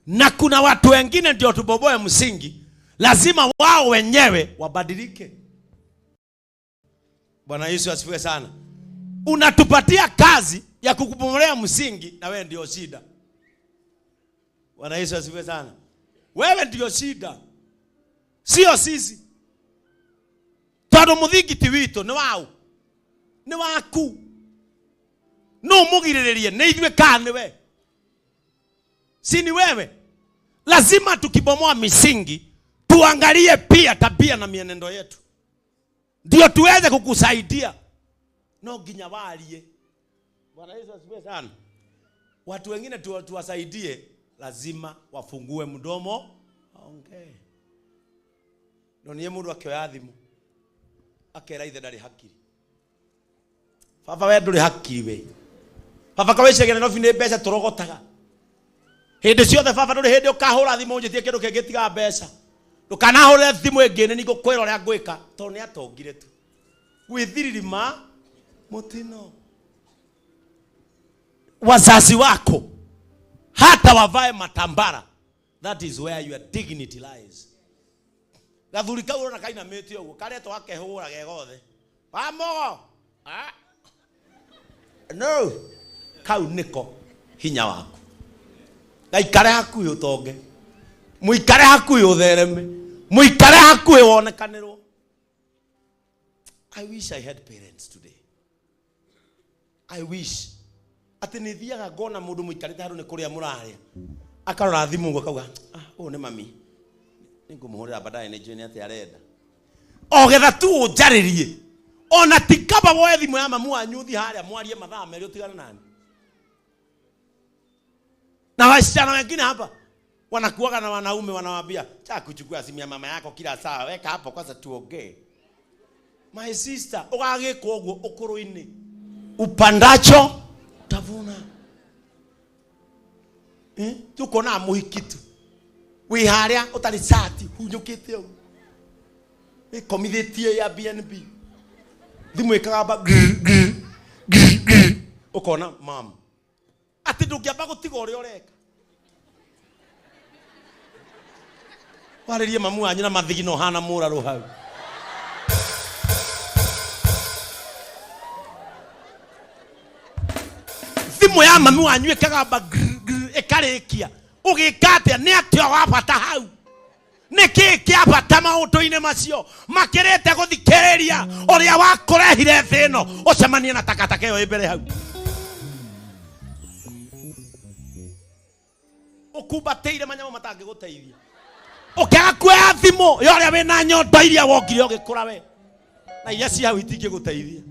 Na kuna watu wengine ndio tuboboe msingi, lazima wao wenyewe wabadilike. Bwana Yesu asifiwe sana. Unatupatia kazi ya kukubomolea msingi na wewe ndio shida. Bwana Yesu asifiwe sana. Wewe ndio shida, sio sisi. Tado muthingiti wito ni wao, ni waku. No mugirirerie ni ithuĩ kana we? Si ni wewe? Lazima tukibomoa misingi tuangalie pia tabia na mienendo yetu, ndio tuweze kukusaidia. No ginya walie. Bwana Yesu asifiwe sana. Watu wengine tuwasaidie, lazima wafungue mdomo aongee. No niye mundu akioya thimu akera ithe ndari hakiri. Baba we nduri hakiri we. Baba kawecegere no fine mbeca turogotaga. Hindi ciothe baba nduri hindi ukahura thimu unjitie kindu kingitiga mbeca. Ndukanahurire thimu ingine ni ngukwira uria ngwika to ni atongire tu. Gwithiririma mutino. Wazazi wako hata wavae matambara, that is where your dignity lies. Gathuri kau urona kaina meti uguo kareto akehura gegothe pamogo no kau niko hinya waku. Gaikare hakuhi utonge, muikare hakuhi uthereme, muikare hakuhi wonekanirwo. I wish I had parents today. I wish ati nithiaga ngona mundu muikarite haru ni kuria muraria akarora thimu ngo kauga ni mami ningumuhurira baadaye ni jeni ati arenda ogetha tu unjaririe ona tikaba woe thimu ya mamu anyuthi haria mwarie mathaa meri utigana nani. Na wasichana wengine hapa wanakuaga na wanaume wanawaambia cha kuchukua simu ya mama yako kila saa, weka hapo kwanza tuongee. My sister, ugagikwo uguo ukuru-ini upandacho utavuna. Tuko na muhikitu wi haria utari sati hunyukite uguo ikomithitie ya BNB thimu ikagamba ukona mam ati ndungiamba gutiga uria ureka waririe mamu anyu na mathigino hana muraru hau. Thimu ya mamu wanyu ikagamba ikarikia ugikate ni atio wabata hau niki kiabata maundu-ini macio makirite guthikiriria uria wakurehire thino ucemanie na takataka iyo imbere hau ukubateire manyamo matangi guteithia ukiaga kuoya thimu yo uria wina nyondo iria wongire ugikura we na iria ci hau itingi guteithia.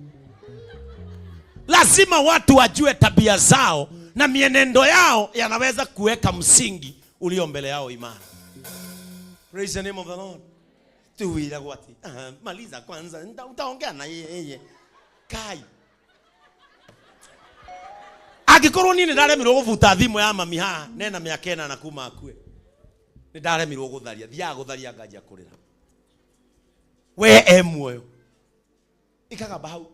Lazima watu wajue tabia zao na mienendo yao yanaweza kuweka msingi ulio mbele yao imara. Praise the name of the Lord. Tuwira gwati maliza kwanza utaongea na yeye kai agikorwo ni ndaremirwo gubuta thimu ya mami ha nena miaka ena na kuma akue ni ndaremirwo gutharia thia gutharia ngajia kurira we emuoyo ikagamba hau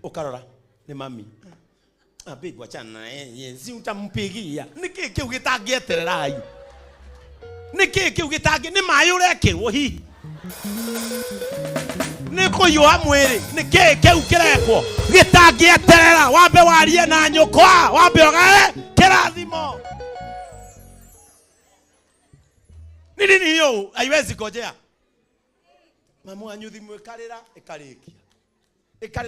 ukarora ni mami babe wachana na yeye si utampigia niki kiu gitangieterera ayu niki kiu gitangi ni mai urekirwo hi niko yo mwiri niki kiu kirekwo gitangieterera wambe warie na nyukwa wambe ogae kirathimo nini hiyo haiwezi kojea mamu anyu thimu ikarira ikarikia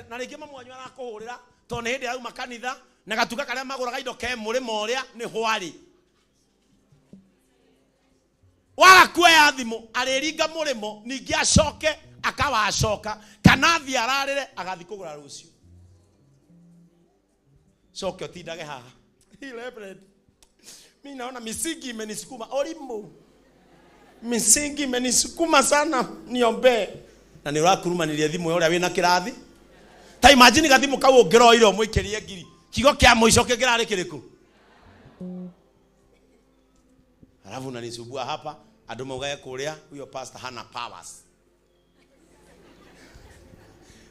na rĩngĩ mamu wanyu arakuhurira to nĩ hĩndĩ yauma kanitha na gatuka karĩa magũraga indo ke mũrĩmo ũrĩa nĩ hwarĩ warakuoya thimũ arĩringa mũrĩmo ningĩ acoke akawacoka kana thi ararĩre agathi kũgũra rũciũ coke ũtindage haha Reverend mimi naona misingi imenisukuma olimbo misingi imenisukuma sana niombe na nĩ ũrakurumanirie thimũ ũrĩa wĩna kĩrathi. Ta imagine gathimu kau ungiroire umuikirie ngiri kigo kia muico kingirari kiriku alafu nanisubua hapa andu maugaye kuria huyo pastor hana powers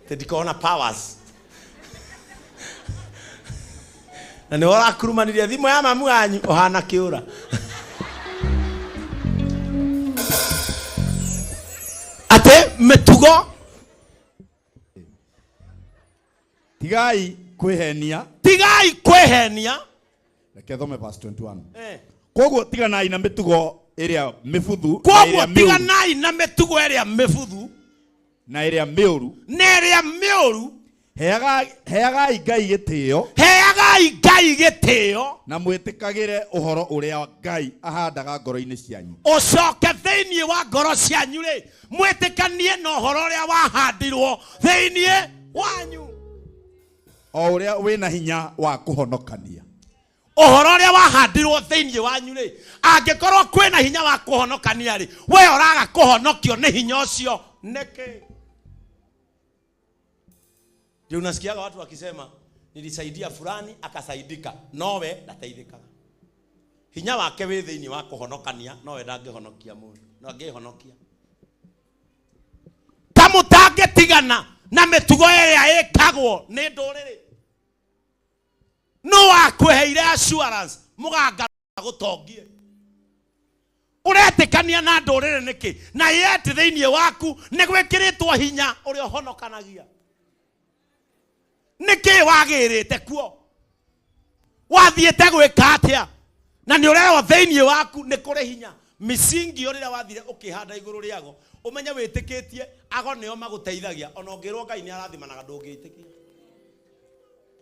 tedikona powers Na nĩ ũrakurumanirie thimũ ya mamu wanyu ũhana kĩũra. Ate mĩtugo tigai kwĩhenia. Tigai kwĩhenia. Reke thome verse 21. Koguo tiganai na mĩtugo ĩrĩa mĩbuthu. Koguo tiganai na mĩtugo ĩrĩa mĩbuthu na ĩrĩa mĩũru. Na ĩrĩa mĩũru. Heagai Ngai gĩtĩo. Heagai Ngai gĩtĩo. Na mwĩtĩkagĩre ũhoro ũrĩa Ngai ahandaga ngoro-inĩ cianyu. Ũcoke thĩinĩ wa ngoro cianyu rĩ, mwĩtĩkanie na ũhoro ũrĩa wahandirwo thĩinĩ wanyu. O ũrĩa wĩna hinya wa kũhonokania. Ũhoro ũrĩa wahandirwo thĩinĩ wanyu rĩ, angĩkorwo kwĩna hinya wa kũhonokania rĩ, we ũraga kũhonokio nĩ hinya ũcio nĩkĩ? Ndio unasikiaga watu wakisema nilisaidia fulani akasaidika, nowe ndateithikaga. Hinya wake wĩ thĩinĩ wa kũhonokania, nowe ndangĩhonokia mũndũ, no angĩhonokia. Ta mũtangĩtigana na mĩtugo ĩrĩa ĩkagwo nĩ ndũrĩrĩ. No akwĩheire assurance mũganga gũtongie. Ũretĩkania na ndũrĩrĩ nĩkĩ? Na yeti thĩinĩ waku nĩ gwĩkĩrĩtwo hinya ũrĩa ũhonokanagia. Nĩkĩ wagĩrĩte kuo? Wathiĩte gwĩka atĩa? Na nĩ ũrerwo thĩinĩ waku nĩ kũrĩ hinya. Misingi ũrĩa wathire ũkĩhanda igũrũ rĩago, ũmenye wĩtĩkĩtie ago nĩo magũteithagia. Ona ũngĩrwo Ngai nĩ arathimanaga ndũngĩtĩkia.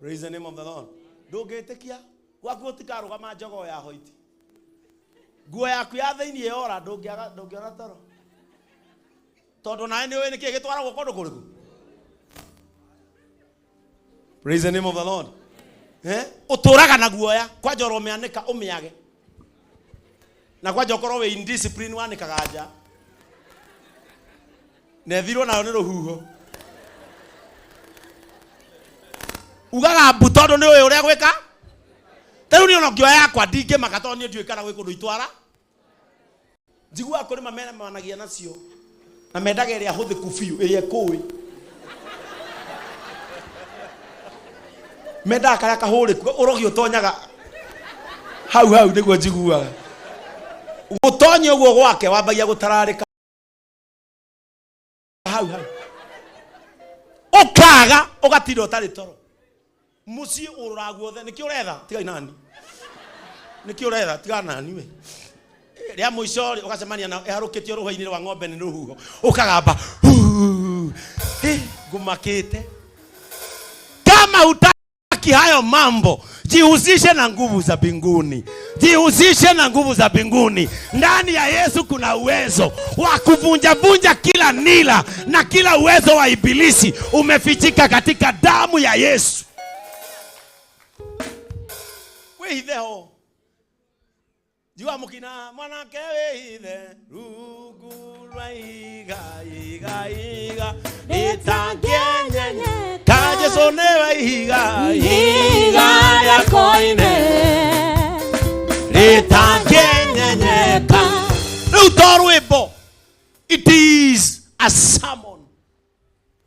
Praise the name of the Lord. Ndũngĩtĩkia. Gwaku ũtikarũgama njogo ya hoiti. Nguo yaku ya thĩinĩ yora ndũngĩona toro. Tondũ nawe nĩ ũĩ nĩkĩ gĩtwaragwo kũndũ kũrĩkũ? Praise the name of the Lord. Ũtũraga na guoya, kwanja ũrũmĩanĩka ũmĩage. Na kwanja ũkorwo wĩ indiscipline wanĩkaga nja. Na ethirwo nayo nĩ rũhuho. Ugaga mbu tondũ nĩ ũĩ ũrĩa gwĩka. Rĩu nĩ ona ngĩoya yakwa ndingĩmaka tondũ niĩ ndiũĩ kana gwĩ kũndũ itwara. Njiguaga kũrĩ mamena managia nacio. Na mendaga ĩrĩa hũthĩku biũ, ĩrĩa kũĩ. Mendaga karĩa kahũrĩku, ũrogi ũtonyaga hau nĩguo njiguaga. Gũtonya ũguo gwake wambagia gũtararĩka hau. Ũkaga ũgatinda ũtarĩ toro. Mũciĩ ũraguothe nĩkĩ ũretha? Tigai nani. Nĩkĩ ũretha? Tiga nani we. Rĩa mũico ũgacemania na eharũkĩtio rũhĩ-inĩ rwa ng'ombe nĩ rũhuho. Ũkagamba. Ngumakĩte. Kama hutaki hayo mambo, jihusishe na nguvu za mbinguni. Jihusishe na nguvu za mbinguni. Ndani ya Yesu kuna uwezo wa kuvunja kila nila na kila uwezo wa ibilisi umefichika katika damu ya Yesu. Wehithe ho. Jua mukina mwanake wehithe rungu rwa iga itagenyenye kajesu nĩ wa iga ya koine itagenyenyeka. Rĩu to rwĩmbo, it is a sermon.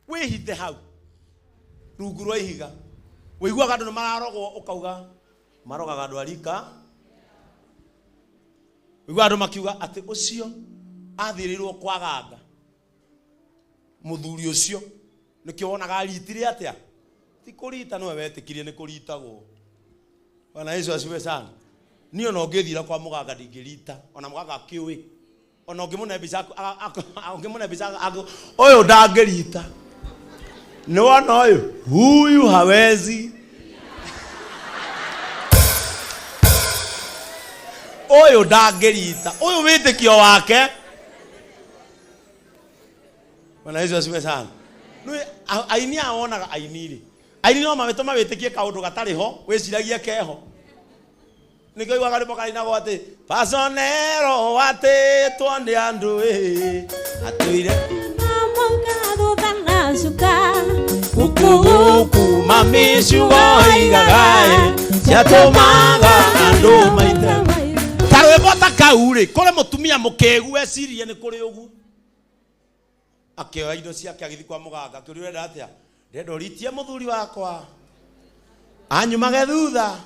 Wehithe hau rungu rwa ihiga. Wĩiguaga andũ nĩ mararogwo ũkauga marogaga andũ arika. Wĩiguaga andũ makiuga atĩ ũcio athirĩrwo kwaganga mũthuri ũcio nĩkĩo wonaga ritire atĩa. Ti kũrita nĩwe wetĩkirie nĩ kũritagwo. Bwana Yesu asifiwe sana. Niĩ ona ũngĩthira kwa mũganga ndingĩrita, ona mũganga akĩũĩ. Ona ũngĩmũne mbica ũyũ ndangĩrita. Nĩ wona ũyũ huyu hawezi. Ũyũ ndangĩrita, ũyũ wĩtĩkio wake. Bwana Yesu asifiwe sana. Aini aonaga ainire. Aini no mametoma wĩtĩkie kaũndũ gatarĩ ho, wĩciragie keho. Nĩkĩo igwaga rĩmbo kainagwo atĩ pasonero watĩtwo nĩ andũ atũire Amongado thanacuka Kuku mamishugo igagae ciatũmaga andũ maite. Karwĩmbo ta kau rĩ, kũrĩ mũtumia mũkĩgu wecirie nĩ kũrĩ ũguo. Akĩoya indo ciake agĩthiĩ kwa mũganga, akĩũria ũrenda atĩa? Ndĩrenda ũritie mũthuri wakwa anyumage thutha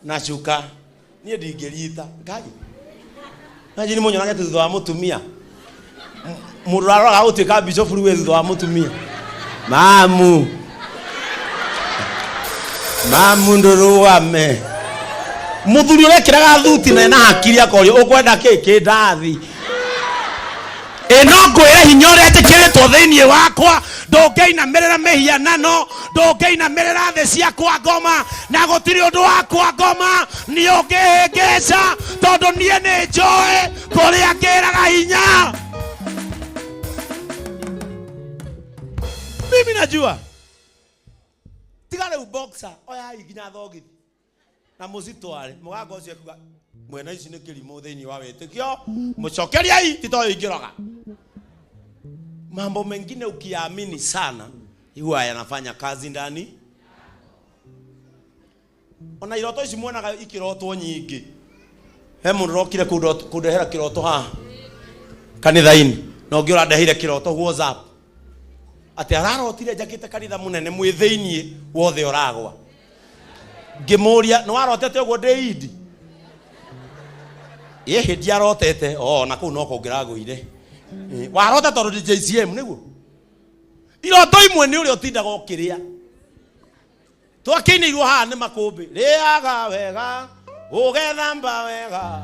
na cuka nie ndingirita ngai naji ni munyonage thutha wa mutumia muraro ga utuika bishop riwe thutha wa mutumia mamu nduruame muthuri urekiraga thuti na hakiri akorio ukwenda kiki ndathi eno ngwire hinya uria njikiritwo thiini wakwa ndungiinamirira mihianano ndungiinamirira thi ciakwa ngoma na gutiri undu wakwa ngoma ni ungihingica tondu nie ni njui kuria ngiraga hinya. Mimi najua tiga riu boxer oya iginya thogithi na muzitware mugaga ucio kuga mwena ici ni kirimo thiini wa witikio mucokeriai titoyo ingiraga. Mambo mengine ukiamini sana huwa yanafanya kazi ndani. Ona iroto ici muonaga ikirotwo nyingi he mundu rokire kudehera kiroto ha kanitha-ini na ungiura ndehire kiroto WhatsApp ati ararotire jakite kanitha munene mwi thiini wothe uragwa ngimuria no warotete ugo David yehe diarotete na kuu no kungiraguire warota tondu JCM niguo iroto imwe ni uri utindaga ukiria twakiinirwo haha ni makumbi riaga wega ugethamba wega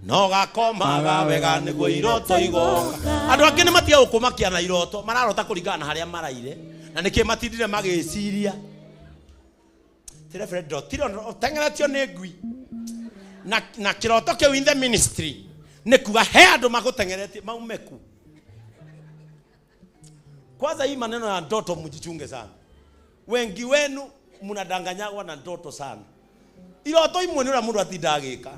no gakomaga wega niguo iroto igoka. Andu angi ni matiga gukumakia na iroto mararota kuringana haria maraire na niki matindire magiciria tire Fredo tiro tengeretio ni ngui na kiroto kiu in the ministry ni kuga he andu magutengeretie maumeku. Kwanza hii maneno ya ndoto mjichunge sana. Wengi wenu mnadanganyagwa na ndoto sana. Iroto imwe ni ura mundu atindagika.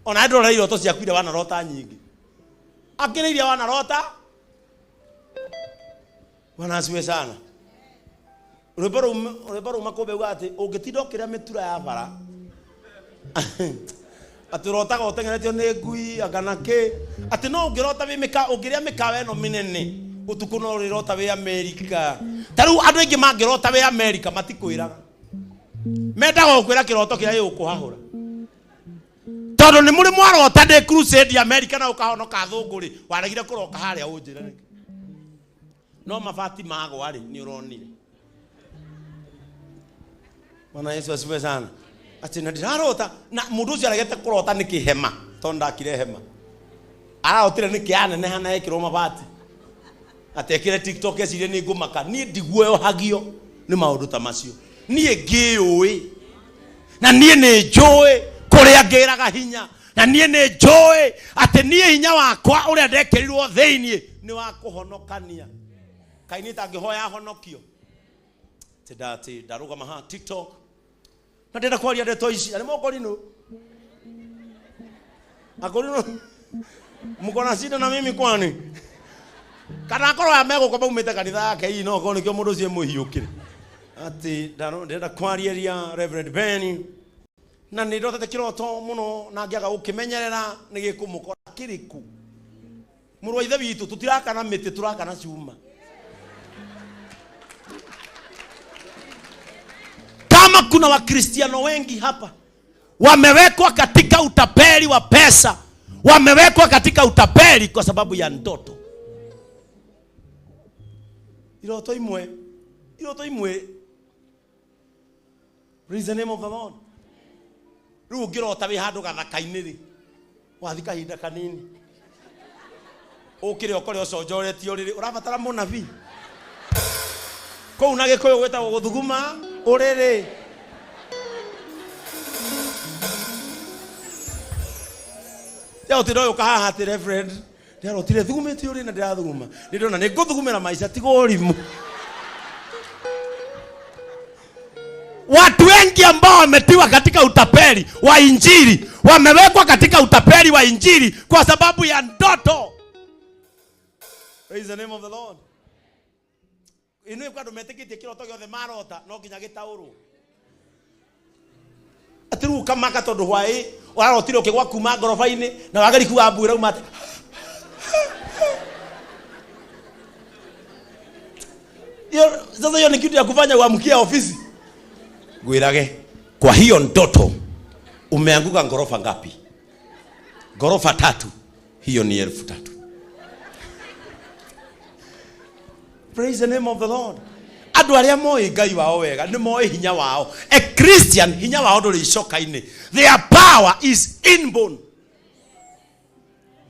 Ona ndora iroto cia kwira wana rota nyingi. Akiriria wana rota wana asiwe sana. Ureparo makobe ugate ungitindokira mitura ya bara. Ati rota ga utengeretio ni ngui akana ke ati no ungirota bimika ungiria mikawe no minene utuku no rirota we America taru andu ingi mangirota we America matikwiraga mendaga ukwira kiroto kiria gikuhahura tondu ni muri mwarota de crusade America na ukahonoka thunguri waregire kuroka haria unjira no mabati mago ari ni uronire. Bwana Yesu asifiwe sana. Ati na ndirarota na mundu ucio aregete kurota ni kihema tondu akire hema ararotire ni kianene hana ekirwo mabati atekire TikTok ecirie ni ngumaka ni ndiguoyo hagio ni maundu ta macio nie ngiui na nie ni njui kuria ngiraga hinya na nie ni njui ati nie hinya wakwa uria ndekirirwo thiini ni wa kuhonokania kaini tangihoya honokio tidati darugama ha TikTok na ndenda kwaria ndeto ici ari mokorino akorino mukona shida na mimi kwani kana korwo ya mego kwa umete kanitha yake hii no kone kio mundu cie muhiukire ati ndenda kwaria Reverend Ben na ndirotete kiroto muno na ngiaga ukimenyerera ni gikumukora kiriku murwa ithe witu tutiraka na miti turaka na cuma. Kama kuna wakristiano wengi hapa wamewekwa katika utapeli wa pesa, wamewekwa katika utapeli kwa sababu ya ndoto. Iroto imwe praise the name of the Lord. Riu ngirota wi handu gathaka-ini ri wathika hinda kanini ukire okore uconjoretio riri urabatara munabii ko unage koyo gweta guthuguma uriri ya utiroyo kahaha ati Reverend ndirotire thugumete uri na ndirathuguma ndona ni nguthugumira maica tigo urimu. Watu wengi ambao wametiwa katika utapeli wa injili wamewekwa katika utapeli wa injili kwa sababu ya ndoto. Praise the name of the Lord. Inwe kwa dometekitie kiroto giothe marota no nginya gitaurwo atiru kama ka tondu hwai urarotire ukigwa kuma ngorofa-ini na wagari kuwa mbura umate sasa hiyo ni kitu ya kufanya uamkie ofisi gwirage Kwa hiyo ndoto umeanguka ngorofa ngapi? Ngorofa 3. Hiyo ni 3,000. Praise the name of the Lord. Adu aria moi Ngai wao wega ni moi hinya wao. A Christian hinya wao nduri icoka-ini. Their power is inborn.